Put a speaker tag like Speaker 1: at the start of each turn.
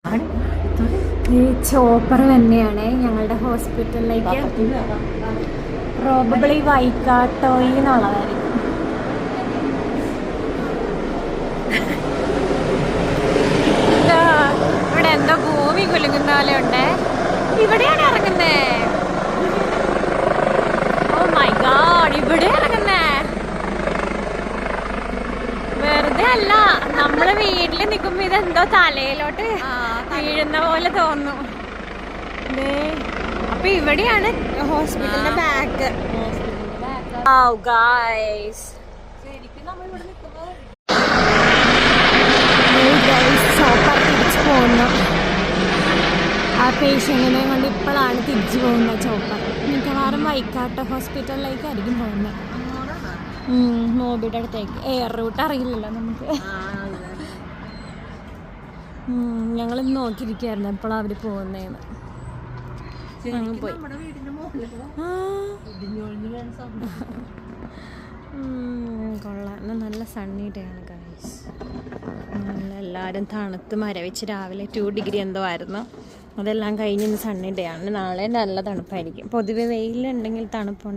Speaker 1: ഈ ചോപ്പർ തന്നെയാണ് ഞങ്ങളുടെ ഹോസ്പിറ്റലിലേക്ക് പ്രോബബ്ലി വൈക്കാട്ടോയി എന്നുള്ളതായിരിക്കും. ഇവിടെ എന്തോ ഭൂമി കുലുങ്ങുന്ന പോലെ ഉണ്ട്. ഇവിടെയാണ് ഇറങ്ങുന്നേ. ഓ മൈ ഗോഡ്, ഇവിടെ ഇറങ്ങുന്നേ. വെറുതെ അല്ല, നമ്മള് വീട്ടില് നിക്കുമ്പോ ഇതെന്തോ തലയിലോട്ട് വീഴുന്ന പോലെ തോന്നും. അപ്പൊ ഇവിടെയാണ് ഹോസ്പിറ്റലിന്റെ ബാക്ക്. തിരിച്ചു പോകുന്നു. ആ പേഷ്യന്റിനെ കൊണ്ട് ഇപ്പോഴാണ് തിരിച്ചു പോകുന്നത് ചോപ്പർ. മിക്കവാറും വൈക്കാട്ട് ഹോസ്പിറ്റലിലേക്കായിരിക്കും പോകുന്നത്. മോബിയുടെ അടുത്തേക്ക്. എയർ റൂട്ട് അറിയില്ലല്ലോ നമുക്ക്. ഞങ്ങളിന്ന് നോക്കിയിരിക്കുവായിരുന്നു എപ്പോഴാണ് അവർ പോകുന്നതെന്ന്. പോയി കൊള്ളാം. നല്ല സണ്ണി ഡേ ആണ് ഗൈസ്. എല്ലാവരും തണുത്ത് മരവിച്ച് രാവിലെ 2 ഡിഗ്രി എന്തോ ആയിരുന്നു. അതെല്ലാം കഴിഞ്ഞ് ഇന്ന് സണ്ണി ഡേ ആണ്. നാളെ നല്ല തണുപ്പായിരിക്കും. പൊതുവെ വെയിലുണ്ടെങ്കിൽ തണുപ്പുണ്ട്.